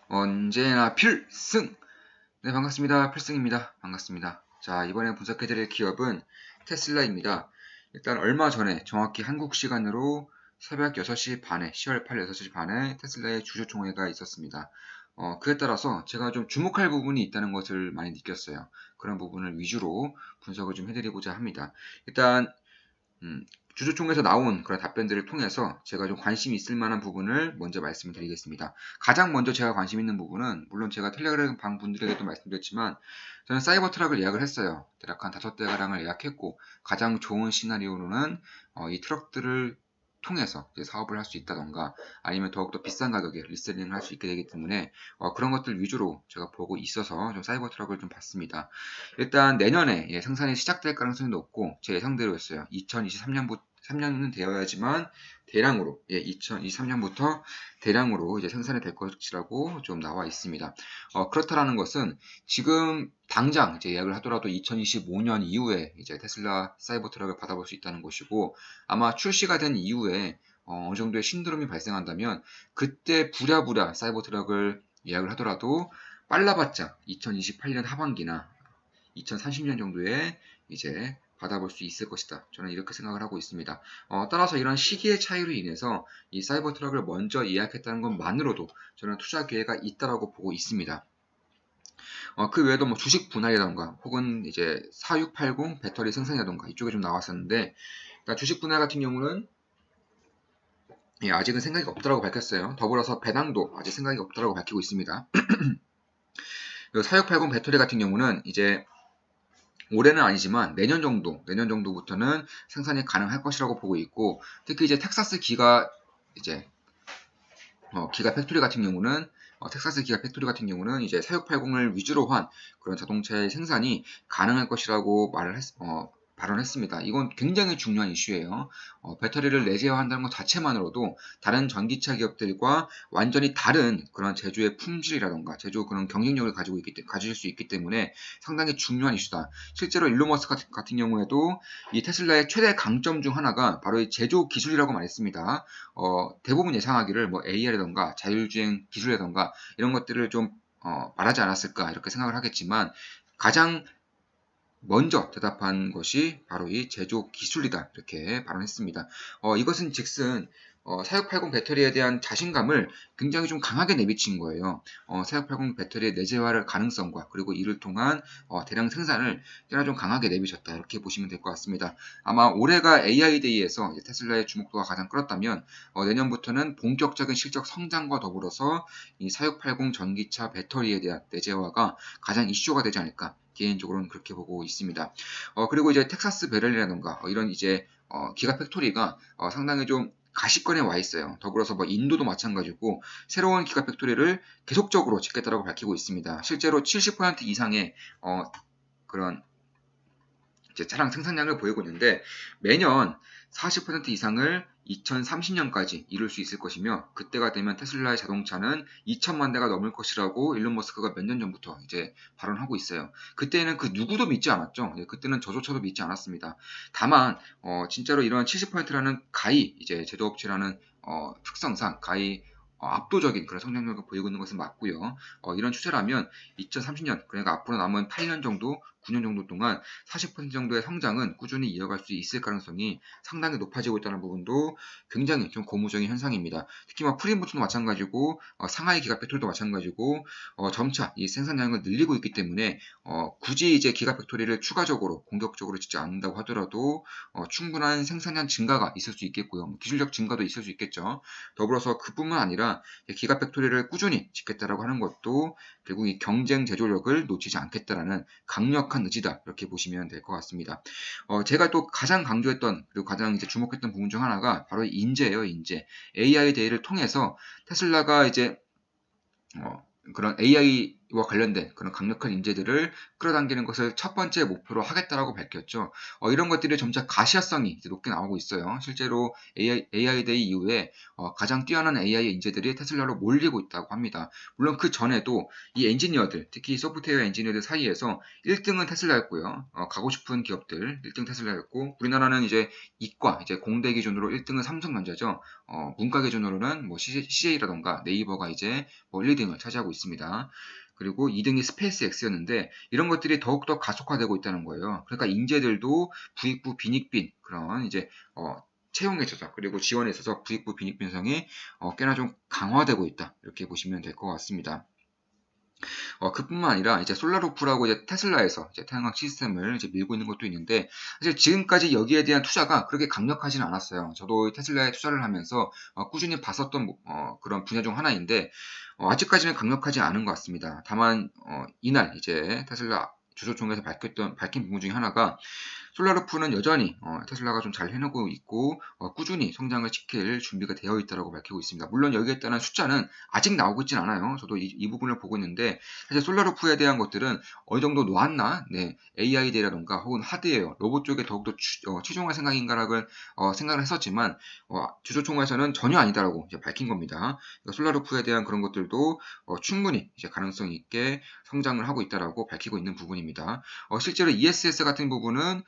언제나 필승! 네, 반갑습니다. 필승입니다. 반갑습니다. 자, 이번에 분석해드릴 기업은 테슬라입니다. 일단 얼마 전에 정확히 한국 시간으로 새벽 6시 반에, 10월 8일 6시 반에 테슬라의 주주총회가 있었습니다. 그에 따라서 제가 좀 주목할 부분이 있다는 것을 많이 느꼈어요. 그런 부분을 위주로 분석을 좀 해드리고자 합니다. 일단 주주총회에서 나온 그런 답변들을 통해서 제가 좀 관심이 있을 만한 부분을 먼저 말씀을 드리겠습니다. 가장 먼저 제가 관심 있는 부분은 물론 제가 텔레그램 방 분들에게도 말씀드렸지만 저는 사이버 트럭을 예약을 했어요. 대략 한 5대가량을 예약했고 가장 좋은 시나리오로는 이 트럭들을 통해서 이제 사업을 할 수 있다던가 아니면 더욱더 비싼 가격에 리셀링을 할 수 있게 되기 때문에 그런 것들 위주로 제가 보고 있어서 좀 사이버 트럭을 좀 봤습니다. 일단 내년에 생산이 시작될 가능성이 높고 제 예상대로였어요. 2023년부터 3년은 되어야지만 대량으로 2023년부터 대량으로 이제 생산이 될 것이라고 좀 나와 있습니다. 그렇다라는 것은 지금 당장 이제 예약을 하더라도 2025년 이후에 이제 테슬라 사이버 트럭을 받아볼 수 있다는 것이고 아마 출시가 된 이후에 어느 정도의 신드롬이 발생한다면 그때 부랴부랴 사이버 트럭을 예약을 하더라도 빨라봤자 2028년 하반기나 2030년 정도에 이제 받아볼 수 있을 것이다. 저는 이렇게 생각을 하고 있습니다. 따라서 이런 시기의 차이로 인해서 이 사이버 트럭을 먼저 예약했다는 것만으로도 저는 투자 기회가 있다라고 보고 있습니다. 그 외에도 뭐 주식 분할이라던가 혹은 이제 4680 배터리 생산이라던가 이쪽에 좀 나왔었는데 그러니까 주식 분할 같은 경우는 아직은 생각이 없다라고 밝혔어요. 더불어서 배당도 아직 생각이 없다라고 밝히고 있습니다. 4680 배터리 같은 경우는 이제 올해는 아니지만 내년 정도부터는 생산이 가능할 것이라고 보고 있고 특히 이제 텍사스 이제 기가 팩토리 같은 경우는 텍사스 기가 팩토리 같은 경우는 이제 4680을 위주로 한 그런 자동차의 생산이 가능할 것이라고 발언했습니다. 이건 굉장히 중요한 이슈예요. 배터리를 내재화한다는 것 자체만으로도 다른 전기차 기업들과 완전히 다른 그런 제조의 품질이라던가 제조 그런 경쟁력을 가질 수 있기 때문에 상당히 중요한 이슈다. 실제로 일론 머스크 같은 경우에도 이 테슬라의 최대 강점 중 하나가 바로 이 제조 기술이라고 말했습니다. 대부분 예상하기를 뭐 AI라던가 자율주행 기술이라던가 이런 것들을 좀 말하지 않았을까 이렇게 생각을 하겠지만 가장 먼저 대답한 것이 바로 이 제조 기술이다 이렇게 발언했습니다. 이것은 즉슨 4680 배터리에 대한 자신감을 굉장히 좀 강하게 내비친 거예요. 4680 배터리의 내재화를 가능성과 그리고 이를 통한 대량 생산을 꽤나 좀 강하게 내비쳤다 이렇게 보시면 될 것 같습니다. 아마 올해가 AI 데이에서 테슬라의 주목도가 가장 끌었다면 내년부터는 본격적인 실적 성장과 더불어서 이 4680 전기차 배터리에 대한 내재화가 가장 이슈가 되지 않을까 개인적으로는 그렇게 보고 있습니다. 그리고 이제 텍사스 베럴이라던가 이런 이제 기가 팩토리가 상당히 좀 가시권에 와 있어요. 더불어서 뭐 인도도 마찬가지고 새로운 기가 팩토리를 계속적으로 짓겠다라고 밝히고 있습니다. 실제로 70% 이상의 그런 이제 차량 생산량을 보이고 있는데 매년 40% 이상을 2030년까지 이룰 수 있을 것이며 그때가 되면 테슬라의 자동차는 2천만 대가 넘을 것이라고 일론 머스크가 몇 년 전부터 이제 발언하고 있어요. 그때는 그 누구도 믿지 않았죠. 그때는 저조차도 믿지 않았습니다. 다만 진짜로 이런 70%라는 가히 이제 제조업체라는 특성상 가히 압도적인 그런 성장력을 보이고 있는 것은 맞고요. 이런 추세라면 2030년 그러니까 앞으로 남은 8년 정도 9년 정도 동안 40% 정도의 성장은 꾸준히 이어갈 수 있을 가능성이 상당히 높아지고 있다는 부분도 굉장히 좀 고무적인 현상입니다. 특히 프리모트도 마찬가지고 상하이 기가팩토리도 마찬가지고 점차 이 생산량을 늘리고 있기 때문에 굳이 이제 기가팩토리를 추가적으로 공격적으로 짓지 않는다고 하더라도 충분한 생산량 증가가 있을 수 있겠고요. 기술력 증가도 있을 수 있겠죠. 더불어서 그뿐만 아니라 기가팩토리를 꾸준히 짓겠다라고 하는 것도 결국 이 경쟁 제조력을 놓치지 않겠다라는 강력한 의지다 이렇게 보시면 될 것 같습니다. 제가 또 가장 강조했던 그리고 가장 이제 주목했던 부분 중 하나가 바로 인재예요, 인재. AI 데이를 통해서 테슬라가 이제 그런 AI 와 관련된 그런 강력한 인재들을 끌어당기는 것을 첫 번째 목표로 하겠다라고 밝혔죠. 이런 것들이 점차 가시화성이 이제 높게 나오고 있어요. 실제로 AI 데이 이후에 가장 뛰어난 AI 인재들이 테슬라로 몰리고 있다고 합니다. 물론 그 전에도 이 엔지니어들, 특히 소프트웨어 엔지니어들 사이에서 1등은 테슬라였고요. 가고 싶은 기업들 1등 테슬라였고, 우리나라는 이제 이과, 이제 공대 기준으로 1등은 삼성전자죠. 문과 기준으로는 뭐 CJ라던가 네이버가 이제 뭐 1, 2등을 차지하고 있습니다. 그리고 2등이 스페이스X였는데 이런 것들이 더욱더 가속화되고 있다는 거예요. 그러니까 인재들도 부익부 빈익빈 그런 이제 채용에 있어서 그리고 지원에 있어서 부익부 빈익빈성이 꽤나 좀 강화되고 있다. 이렇게 보시면 될 것 같습니다. 그뿐만 아니라 이제 솔라루프라고 이제 테슬라에서 이제 태양광 시스템을 이제 밀고 있는 것도 있는데, 사실 지금까지 여기에 대한 투자가 그렇게 강력하지는 않았어요. 저도 테슬라에 투자를 하면서 꾸준히 봤었던 그런 분야 중 하나인데, 아직까지는 강력하지 않은 것 같습니다. 다만 이날 이제 테슬라 주주총회에서 밝힌 부분 중에 하나가, 솔라루프는 여전히 테슬라가 좀 잘 해내고 있고 꾸준히 성장을 시킬 준비가 되어 있다고 밝히고 있습니다. 물론 여기에 따른 숫자는 아직 나오고 있진 않아요. 저도 이 부분을 보고 있는데, 사실 솔라루프에 대한 것들은 어느 정도 놓았나? 네, AID라던가 혹은 하드웨어, 로봇 쪽에 더욱더 치중할 생각인가라고 생각을 했었지만 주주총회에서는 전혀 아니다라고 이제 밝힌 겁니다. 그러니까 솔라루프에 대한 그런 것들도 충분히 이제 가능성 있게 성장을 하고 있다라고 밝히고 있는 부분입니다. 실제로 ESS 같은 부분은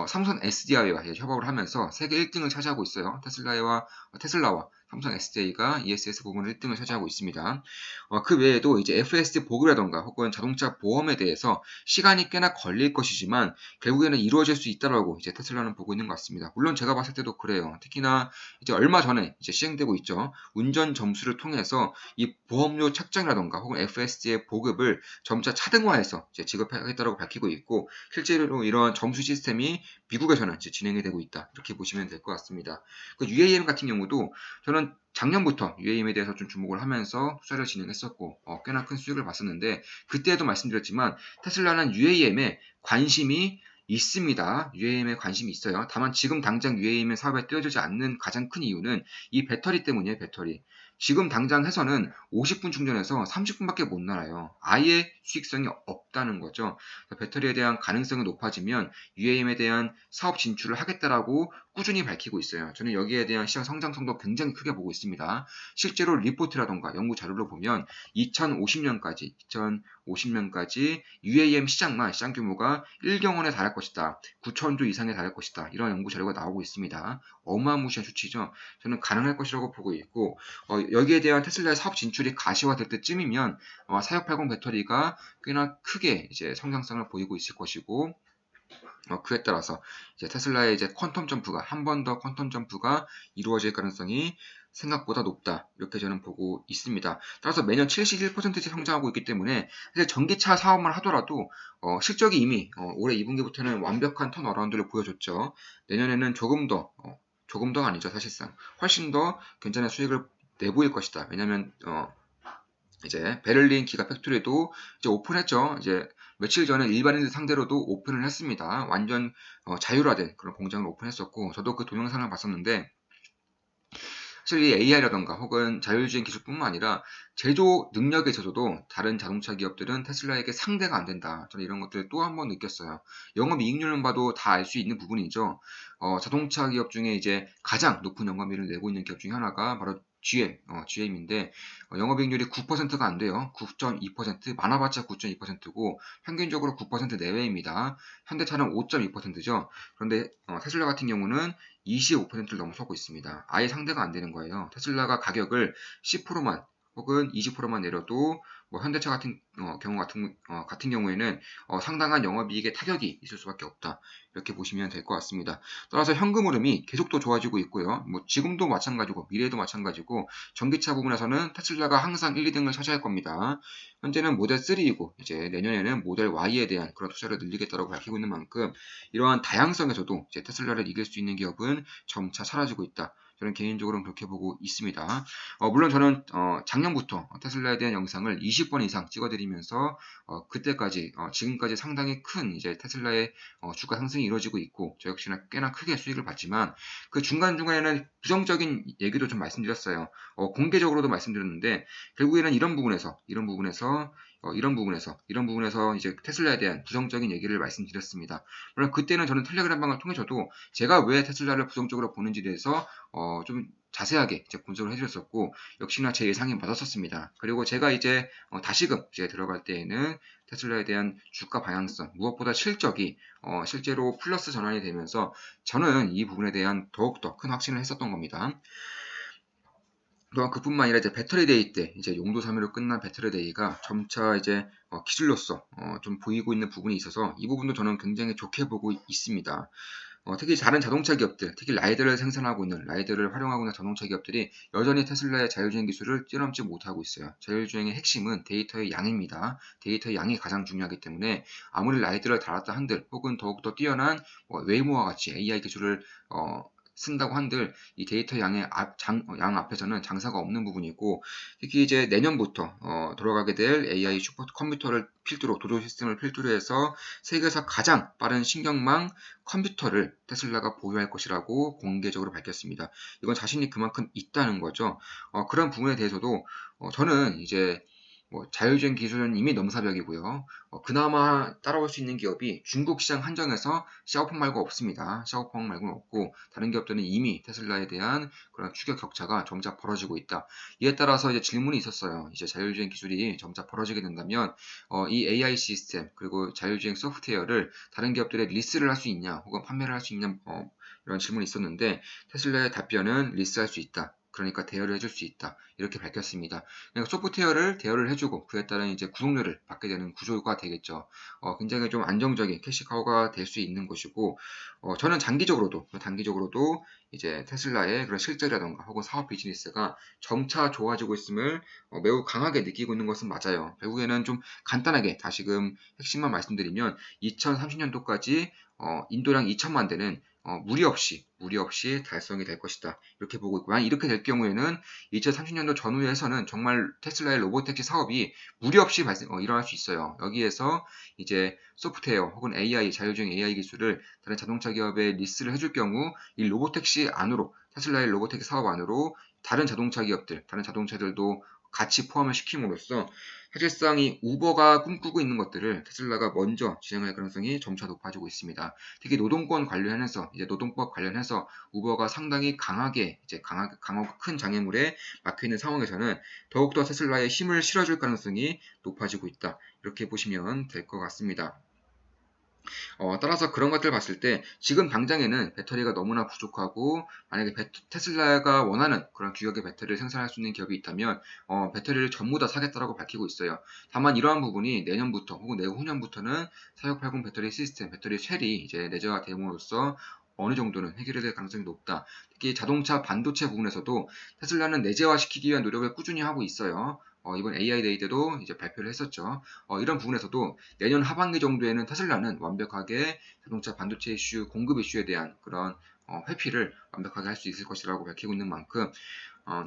삼성 SDI와 협업을 하면서 세계 1등을 차지하고 있어요. 테슬라와 삼성 SDI가 ESS 부분을 1등을 차지하고 있습니다. 그 외에도 이제 FSD 보급이라던가 혹은 자동차 보험에 대해서 시간이 꽤나 걸릴 것이지만 결국에는 이루어질 수 있다라고 이제 테슬라는 보고 있는 것 같습니다. 물론 제가 봤을 때도 그래요. 특히나 이제 얼마 전에 이제 시행되고 있죠. 운전 점수를 통해서 이 보험료 책정이라던가 혹은 FSD의 보급을 점차 차등화해서 이제 지급하겠다고 밝히고 있고, 실제로 이런 점수 시스템이 미국에서는 이제 진행이 되고 있다. 이렇게 보시면 될 것 같습니다. 그 UAM 같은 경우도 저는 작년부터 UAM에 대해서 좀 주목을 하면서 투자를 진행했었고 꽤나 큰 수익을 봤었는데, 그때도 말씀드렸지만 테슬라는 UAM에 관심이 있습니다. UAM에 관심이 있어요. 다만 지금 당장 UAM 사업에 뛰어들지 않는 가장 큰 이유는 이 배터리 때문이에요. 배터리. 지금 당장 해서는 50분 충전해서 30분밖에 못 날아요. 아예 수익성이 없다는 거죠. 배터리에 대한 가능성이 높아지면 UAM에 대한 사업 진출을 하겠다라고 꾸준히 밝히고 있어요. 저는 여기에 대한 시장 성장성도 굉장히 크게 보고 있습니다. 실제로 리포트라던가 연구 자료를 보면 2050년까지 UAM 시장 규모가 1경 원에 달할 것이다. 9천조 이상에 달할 것이다. 이런 연구 자료가 나오고 있습니다. 어마무시한 수치죠. 저는 가능할 것이라고 보고 있고, 여기에 대한 테슬라의 사업 진출이 가시화될 때쯤이면 아마4680 배터리가 꽤나 크게 이제 성장성을 보이고 있을 것이고, 그에 따라서 이제 테슬라의 이제 퀀텀 점프가 한 번 더 퀀텀 점프가 이루어질 가능성이 생각보다 높다. 이렇게 저는 보고 있습니다. 따라서 매년 71%씩 성장하고 있기 때문에 사실 전기차 사업만 하더라도 실적이 이미 올해 2분기부터는 완벽한 턴어라운드를 보여줬죠. 내년에는 조금 더 아니죠. 사실상 훨씬 더 괜찮은 수익을 내보일 것이다. 왜냐하면 이제 베를린 기가 팩토리도 이제 오픈했죠. 이제 며칠 전에 일반인들 상대로도 오픈을 했습니다. 완전 자율화된 그런 공장을 오픈했었고, 저도 그 동영상을 봤었는데, 사실 이 AI라던가 혹은 자율주행 기술뿐만 아니라 제조 능력에 있어서도 다른 자동차 기업들은 테슬라에게 상대가 안 된다. 저는 이런 것들을 또 한 번 느꼈어요. 영업이익률만 봐도 다 알 수 있는 부분이죠. 자동차 기업 중에 이제 가장 높은 영업이익을 내고 있는 기업 중에 하나가 바로 GM인데 영업이익률이 9%가 안 돼요. 9.2%, 많아봤자 9.2%고 평균적으로 9% 내외입니다. 현대차는 5.2%죠. 그런데 테슬라 같은 경우는 25%를 넘어서고 있습니다. 아예 상대가 안 되는 거예요. 테슬라가 가격을 10%만 혹은 20%만 내려도 현대차 같은 경우에는 상당한 영업이익에 타격이 있을 수밖에 없다. 이렇게 보시면 될 것 같습니다. 따라서 현금 흐름이 계속 또 좋아지고 있고요. 지금도 마찬가지고 미래에도 마찬가지고 전기차 부분에서는 테슬라가 항상 1, 2등을 차지할 겁니다. 현재는 모델 3이고 이제 내년에는 모델 Y에 대한 그런 투자를 늘리겠다고 밝히고 있는 만큼 이러한 다양성에서도 이제 테슬라를 이길 수 있는 기업은 점차 사라지고 있다. 저는 개인적으로는 그렇게 보고 있습니다. 물론 저는 작년부터 테슬라에 대한 영상을 20번 이상 찍어드리면서 그때까지 지금까지 상당히 큰 이제 테슬라의 주가 상승이 이루어지고 있고 저 역시나 꽤나 크게 수익을 봤지만 그 중간중간에는 부정적인 얘기도 좀 말씀드렸어요. 공개적으로도 말씀드렸는데 결국에는 이런 부분에서 이런 부분에서 이제 테슬라에 대한 부정적인 얘기를 말씀드렸습니다. 물론 그때는 저는 텔레그램 방을 통해서도 제가 왜 테슬라를 부정적으로 보는지에 대해서 좀 자세하게 이제 분석을 해드렸었고, 역시나 제 예상이 맞았었습니다. 그리고 제가 이제 다시금 이제 들어갈 때에는 테슬라에 대한 주가 방향성, 무엇보다 실적이 실제로 플러스 전환이 되면서 저는 이 부분에 대한 더욱더 큰 확신을 했었던 겁니다. 또한 그뿐만 아니라 이제 배터리데이 때 이제 용도 3일로 끝난 배터리데이가 점차 이제 기술로서 좀 보이고 있는 부분이 있어서 이 부분도 저는 굉장히 좋게 보고 있습니다. 특히 다른 자동차 기업들, 특히 라이드를 생산하고 있는, 라이드를 활용하고 있는 자동차 기업들이 여전히 테슬라의 자율주행 기술을 뛰어넘지 못하고 있어요. 자율주행의 핵심은 데이터의 양입니다. 데이터의 양이 가장 중요하기 때문에 아무리 라이드를 달았다 한들 혹은 더욱더 뛰어난 웨이모와 같이 AI 기술을 쓴다고 한들 이 데이터 양의 양 앞에서는 장사가 없는 부분이고, 특히 이제 내년부터 들어가게 될 AI 슈퍼컴퓨터를 필두로, 도조 시스템을 필두로 해서 세계에서 가장 빠른 신경망 컴퓨터를 테슬라가 보유할 것이라고 공개적으로 밝혔습니다. 이건 자신이 그만큼 있다는 거죠. 그런 부분에 대해서도 저는 이제 자율주행 기술은 이미 넘사벽이고요. 그나마 따라올 수 있는 기업이 중국 시장 한정에서 샤오펑 말고 없습니다. 샤오펑 말고는 없고, 다른 기업들은 이미 테슬라에 대한 그런 추격 격차가 점차 벌어지고 있다. 이에 따라서 이제 질문이 있었어요. 이제 자율주행 기술이 점차 벌어지게 된다면 이 AI 시스템 그리고 자율주행 소프트웨어를 다른 기업들에 리스를 할 수 있냐, 혹은 판매를 할 수 있냐, 이런 질문이 있었는데 테슬라의 답변은 리스할 수 있다. 그러니까 대여를 해줄 수 있다. 이렇게 밝혔습니다. 그러니까 소프트웨어를 대여를 해주고 그에 따른 이제 구독료를 받게 되는 구조가 되겠죠. 굉장히 좀 안정적인 캐시카우가 될 수 있는 것이고, 저는 단기적으로도 이제 테슬라의 그런 실적이라던가 혹은 사업 비즈니스가 점차 좋아지고 있음을 매우 강하게 느끼고 있는 것은 맞아요. 결국에는 좀 간단하게 다시금 핵심만 말씀드리면 2030년도까지 인도량 2천만 대는 무리 없이 달성이 될 것이다. 이렇게 보고 있고, 만약 이렇게 될 경우에는 2030년도 전후에서는 정말 테슬라의 로보택시 사업이 무리 없이 일어날 수 있어요. 여기에서 이제 소프트웨어 혹은 AI, 자율주행 AI 기술을 다른 자동차 기업에 리스를 해줄 경우 이 로보택시 안으로, 테슬라의 로보택시 사업 안으로 다른 자동차 기업들, 다른 자동차들도 같이 포함을 시킴으로써 사실상 이 우버가 꿈꾸고 있는 것들을 테슬라가 먼저 진행할 가능성이 점차 높아지고 있습니다. 특히 노동권 관련해서, 이제 노동법 관련해서 우버가 상당히 강하고 큰 장애물에 막혀 있는 상황에서는 더욱더 테슬라에 힘을 실어줄 가능성이 높아지고 있다. 이렇게 보시면 될 것 같습니다. 따라서 그런 것들을 봤을 때 지금 당장에는 배터리가 너무나 부족하고, 만약에 테슬라가 원하는 그런 규격의 배터리를 생산할 수 있는 기업이 있다면 배터리를 전부 다 사겠다라고 밝히고 있어요. 다만 이러한 부분이 내년부터 혹은 내후년부터는 4680 배터리 시스템, 배터리 쉘이 이제 내재화됨으로써 어느 정도는 해결될 가능성이 높다. 특히 자동차 반도체 부분에서도 테슬라는 내재화시키기 위한 노력을 꾸준히 하고 있어요. 이번 AI 데이 때도 이제 발표를 했었죠. 이런 부분에서도 내년 하반기 정도에는 테슬라는 완벽하게 자동차 반도체 이슈, 공급 이슈에 대한 그런 회피를 완벽하게 할 수 있을 것이라고 밝히고 있는 만큼,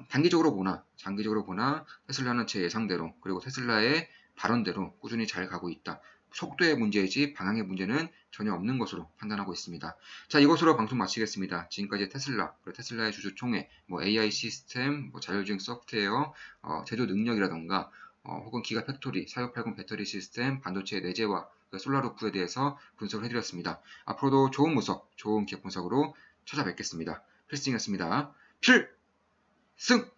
장기적으로 보나 테슬라는 제 예상대로, 그리고 테슬라의 발언대로 꾸준히 잘 가고 있다. 속도의 문제이지 방향의 문제는 전혀 없는 것으로 판단하고 있습니다. 자, 이것으로 방송 마치겠습니다. 지금까지 테슬라, 그리고 테슬라의 주주총회, AI 시스템, 자율주행 소프트웨어, 제조 능력이라던가 혹은 기가 팩토리, 4680 배터리 시스템, 반도체 내재화, 솔라루프에 대해서 분석을 해드렸습니다. 앞으로도 좋은 분석, 좋은 기업 분석으로 찾아뵙겠습니다. 필승이었습니다. 필승!